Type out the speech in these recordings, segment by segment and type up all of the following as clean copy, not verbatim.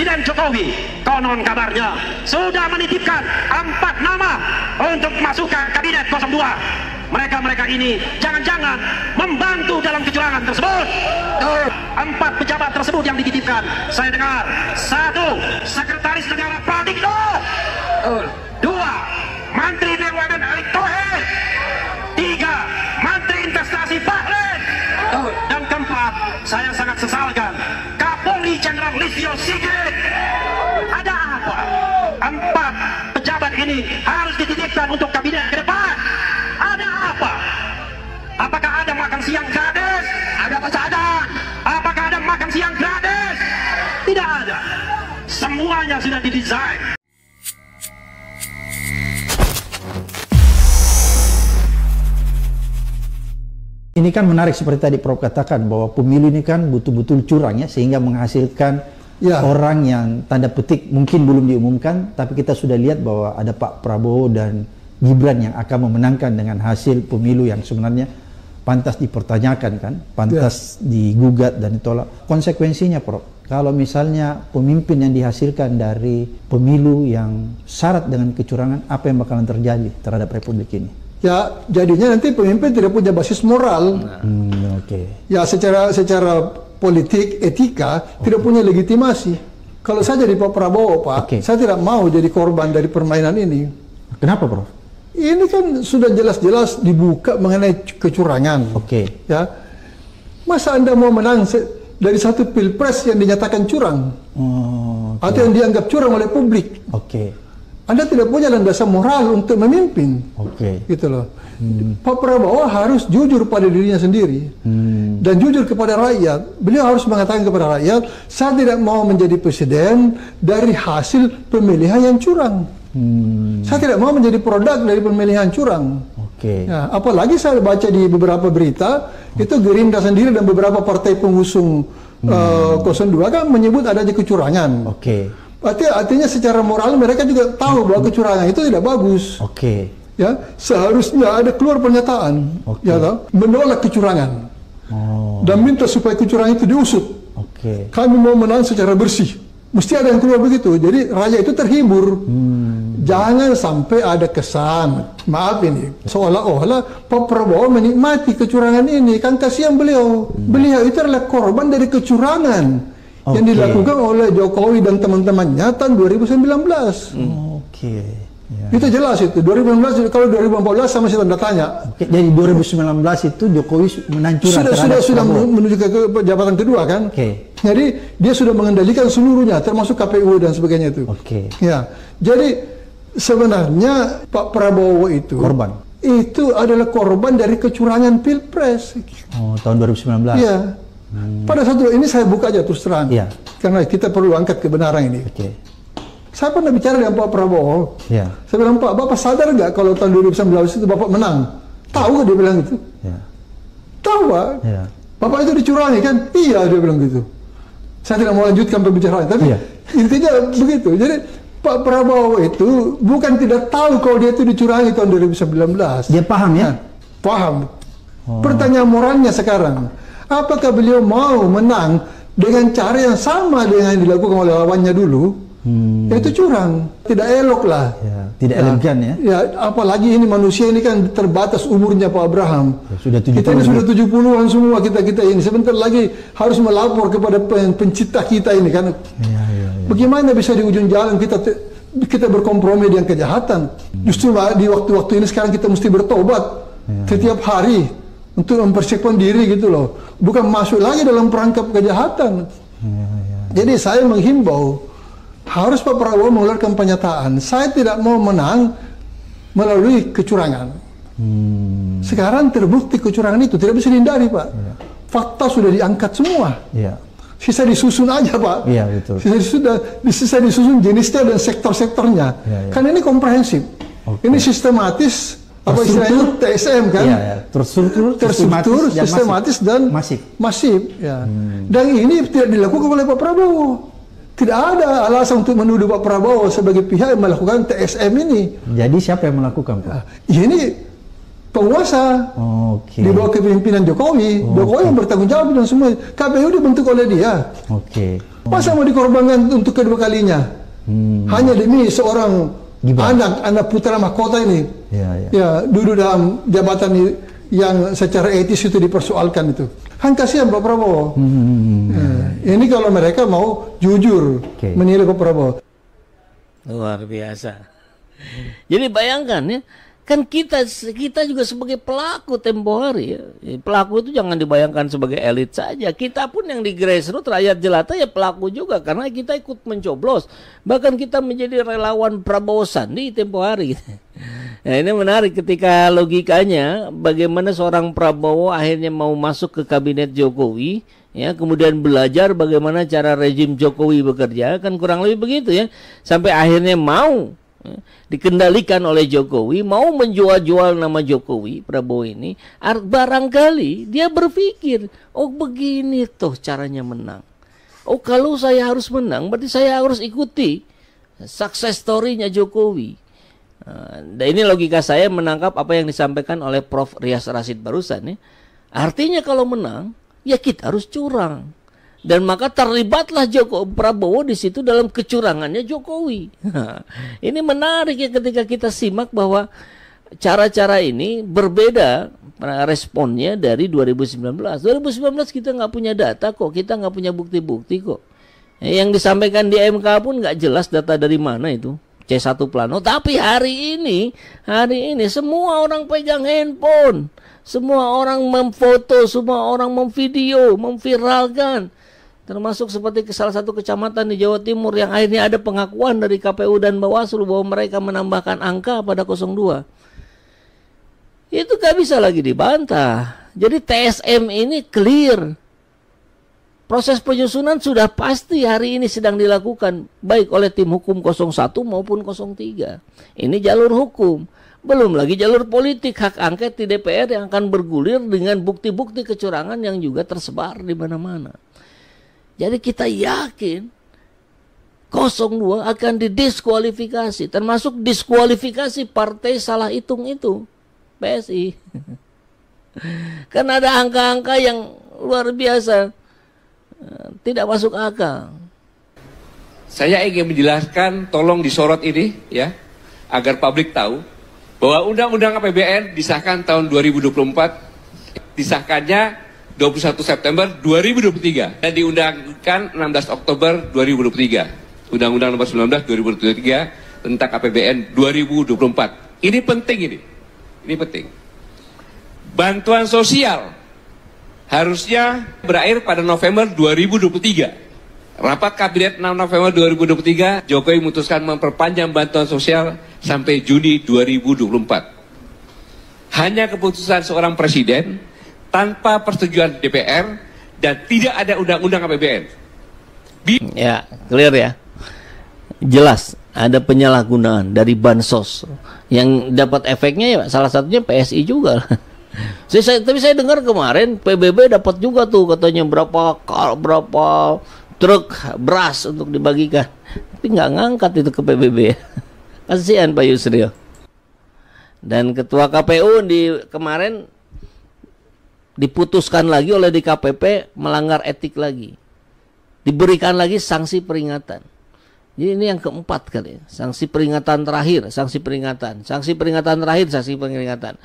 Presiden Jokowi konon kabarnya sudah menitipkan 4 nama untuk masukkan kabinet 02. Mereka ini jangan-jangan membantu dalam kecurangan tersebut. 4 pejabat tersebut yang dititipkan, saya dengar: 1. Sekretaris Negara Pratikno, 2. Menteri BUMN Erick Thohir, 3. Menteri Investasi Bahlen, dan keempat, saya sangat sesalkan, Kapolri Jenderal Listio Sigit. Ada apa 4 pejabat ini harus dititipkan untuk kabinet ke depan? Ada apa? Apakah ada makan siang gratis? Ada apa saja? Apakah ada makan siang gratis? Tidak ada. Semuanya sudah didesain. Ini kan menarik seperti tadi Prof katakan bahwa pemilu ini kan betul-betul curang ya, sehingga menghasilkan orang yang tanda petik mungkin belum diumumkan, tapi kita sudah lihat bahwa ada Pak Prabowo dan Gibran yang akan memenangkan dengan hasil pemilu yang sebenarnya pantas dipertanyakan kan, pantas digugat dan ditolak. Konsekuensinya Prof, kalau misalnya pemimpin yang dihasilkan dari pemilu yang syarat dengan kecurangan, apa yang bakalan terjadi terhadap Republik ini? Ya, jadinya nanti pemimpin tidak punya basis moral. Ya, secara politik, etika, tidak punya legitimasi. Kalau saya jadi Pak Prabowo, Pak, saya tidak mau jadi korban dari permainan ini. Kenapa, Prof? Ini kan sudah jelas-jelas dibuka mengenai kecurangan. Ya, masa Anda mau menang dari satu pilpres yang dinyatakan curang, atau yang dianggap curang oleh publik? Anda tidak punya landasan moral untuk memimpin, gitu loh. Pak Prabowo harus jujur pada dirinya sendiri dan jujur kepada rakyat. Beliau harus mengatakan kepada rakyat, saya tidak mau menjadi presiden dari hasil pemilihan yang curang. Saya tidak mau menjadi produk dari pemilihan curang. Ya, apalagi saya baca di beberapa berita, itu Gerindra sendiri dan beberapa partai pengusung 02 kan menyebut adanya kecurangan. Artinya secara moral mereka juga tahu bahwa kecurangan itu tidak bagus. Ya, seharusnya ada keluar pernyataan, ya tahu, menolak kecurangan dan minta supaya kecurangan itu diusut. Kami mau menang secara bersih. Mesti ada yang keluar begitu. Jadi rakyat itu terhibur. Jangan sampai ada kesan, maaf ini, seolah-olah Pak Prabowo menikmati kecurangan ini. Kan kasihan beliau. Beliau itu adalah korban dari kecurangan yang dilakukan oleh Jokowi dan teman-temannya tahun 2019. Itu jelas itu. 2019, kalau 2014 sama saya tanda tanya. Jadi 2019 itu Jokowi menang curang. Sudah menuju ke jabatan kedua kan. Jadi dia sudah mengendalikan seluruhnya, termasuk KPU dan sebagainya itu. Ya. Jadi sebenarnya Pak Prabowo itu korban. Itu adalah korban dari kecurangan pilpres. Tahun 2019. Iya. Pada satu ini saya buka aja terus terang, karena kita perlu angkat kebenaran ini. Saya pernah bicara dengan Pak Prabowo. Saya bilang, Pak, Bapak sadar nggak kalau tahun 2019 itu Bapak menang? Tahu nggak dia bilang gitu? Tahu, Pak. Bapak itu dicurangi kan? Iya, dia bilang gitu. Saya tidak mau lanjutkan pembicaraan, tapi intinya begitu. Jadi Pak Prabowo itu bukan tidak tahu kalau dia itu dicurangi tahun 2019. Dia paham ya? Paham. Pertanyaan moralnya sekarang, apakah beliau mau menang dengan cara yang sama dengan yang dilakukan oleh lawannya dulu? Itu curang, tidak elok lah. Tidak elegan ya? Ya, apalagi ini manusia ini kan terbatas umurnya Pak Abraham. Sudah 70. Kita ini sudah 70-an semua kita ini. Sebentar lagi harus melapor kepada pencipta kita ini kan. Bagaimana bisa di ujung jalan kita berkompromi dengan kejahatan? Justru di waktu-waktu ini sekarang kita mesti bertobat setiap hari untuk mempersiapkan diri gitu loh. Bukan masuk lagi dalam perangkap kejahatan. Jadi saya menghimbau, harus Pak Prabowo mengeluarkan pernyataan, saya tidak mau menang melalui kecurangan. Sekarang terbukti kecurangan itu tidak bisa dihindari, Pak. Fakta sudah diangkat semua. Sisa disusun aja, Pak. Sisa disusun jenisnya dan sektor-sektornya. Kan ini komprehensif. Ini sistematis, apa istilahnya TSM kan? Terstruktur, sistematis dan masif. Dan ini tidak dilakukan oleh Pak Prabowo. Tidak ada alasan untuk menuduh Pak Prabowo sebagai pihak yang melakukan TSM ini. Jadi siapa yang melakukan, Pak? Ini penguasa di bawah kepemimpinan Jokowi. Jokowi yang bertanggung jawab dan semua. KPU dibentuk oleh dia. Masa mau dikorbankan untuk kedua kalinya? Hanya demi seorang anak putra mahkota ini, ya duduk dalam jabatan yang secara etis itu dipersoalkan itu. Kasihan Pak Prabowo. Ini kalau mereka mau jujur menilai Pak Prabowo. Luar biasa. Jadi bayangkan ya, kan kita juga sebagai pelaku tempo hari ya. Pelaku itu jangan dibayangkan sebagai elit saja. Kita pun yang di grassroots rakyat jelata ya pelaku juga, karena kita ikut mencoblos. Bahkan kita menjadi relawan Prabowo Sandi tempo hari. Nah, ini menarik ketika logikanya bagaimana seorang Prabowo akhirnya mau masuk ke kabinet Jokowi, ya, kemudian belajar bagaimana cara rezim Jokowi bekerja, kan kurang lebih begitu ya, sampai akhirnya mau dikendalikan oleh Jokowi, mau menjual-jual nama Jokowi, Prabowo ini, barangkali dia berpikir, oh begini toh caranya menang. Oh kalau saya harus menang, berarti saya harus ikuti success story-nya Jokowi. Dan ini logika saya menangkap apa yang disampaikan oleh Prof. Rias Rasid barusan ya. Artinya kalau menang, ya kita harus curang. Dan maka terlibatlah Prabowo di situ dalam kecurangannya Jokowi. Ini menarik ya ketika kita simak bahwa cara-cara ini berbeda responnya dari 2019. 2019 kita nggak punya data kok, kita nggak punya bukti-bukti kok. Yang disampaikan di MK pun nggak jelas data dari mana itu. C1 plano. Tapi hari ini semua orang pegang handphone. Semua orang memfoto, semua orang memvideo, memviralkan. Termasuk seperti salah satu kecamatan di Jawa Timur yang akhirnya ada pengakuan dari KPU dan Bawaslu bahwa mereka menambahkan angka pada 02. Itu gak bisa lagi dibantah. Jadi TSM ini clear. Proses penyusunan sudah pasti hari ini sedang dilakukan baik oleh tim hukum 01 maupun 03. Ini jalur hukum. Belum lagi jalur politik, hak angket di DPR yang akan bergulir dengan bukti-bukti kecurangan yang juga tersebar di mana-mana. Jadi kita yakin 02 akan didiskualifikasi, termasuk diskualifikasi partai salah hitung itu, PSI. Karena ada angka-angka yang luar biasa. Tidak masuk akal. Saya ingin menjelaskan, tolong disorot ini ya, agar publik tahu bahwa Undang-Undang APBN disahkan tahun 2024, disahkannya 21 September 2023 dan diundangkan 16 Oktober 2023. Undang-Undang Nomor 19 2023 tentang APBN 2024. Ini penting ini. Ini penting. Bantuan sosial harusnya berakhir pada November 2023. Rapat Kabinet 6 November 2023, Jokowi memutuskan memperpanjang bantuan sosial sampai Juni 2024. Hanya keputusan seorang presiden tanpa persetujuan DPR dan tidak ada undang-undang APBN. Ya, clear ya. Jelas ada penyalahgunaan dari bansos yang dapat efeknya ya salah satunya PSI juga. Tapi saya dengar kemarin PBB dapat juga tuh katanya berapa truk beras untuk dibagikan. Tapi nggak ngangkat itu ke PBB. Kasihan Pak Yusril. Dan ketua KPU kemarin diputuskan lagi oleh DKPP melanggar etik lagi. Diberikan lagi sanksi peringatan. Jadi ini yang keempat kali. Sanksi peringatan terakhir, sanksi peringatan terakhir, sanksi peringatan.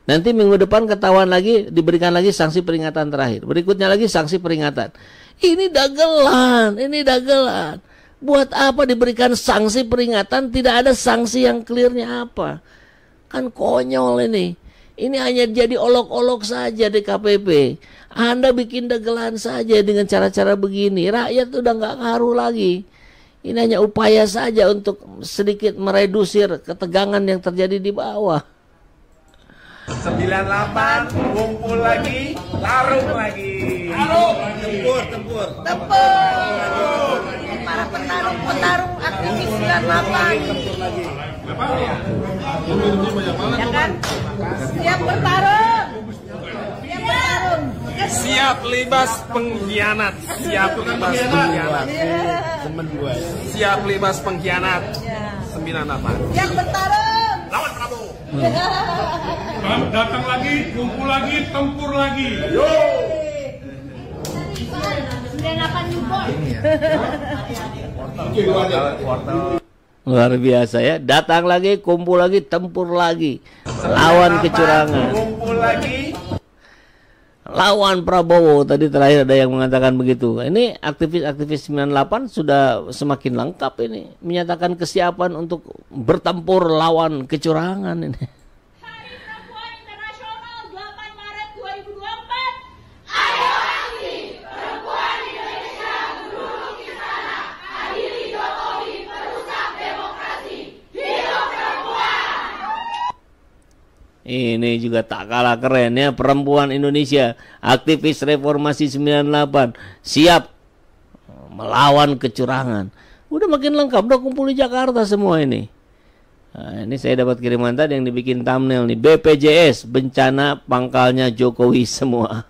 Nanti minggu depan ketahuan lagi, diberikan lagi sanksi peringatan terakhir. Berikutnya lagi sanksi peringatan. Ini dagelan. Buat apa diberikan sanksi peringatan, tidak ada sanksi yang clearnya apa? Kan konyol ini. Ini hanya jadi olok-olok saja DKPP. Anda bikin dagelan saja dengan cara-cara begini. Rakyat udah nggak ngaruh lagi. Ini hanya upaya saja untuk sedikit meredusir ketegangan yang terjadi di bawah. 98 kumpul lagi, tarung lagi. Tempur. Para petarung aktivis 98. Ya kan? Siap bertarung. Siap libas pengkhianat. Siap libas pengkhianat. 98. Siap bertarung. Lawan Prabowo. Datang lagi, kumpul lagi, tempur lagi. Yo. Luar biasa ya, datang lagi, kumpul lagi, tempur lagi, lawan kecurangan, lawan Prabowo. Tadi terakhir ada yang mengatakan begitu. Ini aktivis-aktivis 98 sudah semakin lengkap ini, menyatakan kesiapan untuk bertempur lawan kecurangan ini. Ini juga tak kalah keren ya, perempuan Indonesia, aktivis reformasi 98, siap melawan kecurangan. Udah makin lengkap, udah kumpul di Jakarta semua ini. Nah, ini saya dapat kiriman tadi yang dibikin thumbnail nih, BPJS, bencana pangkalnya Jokowi semua.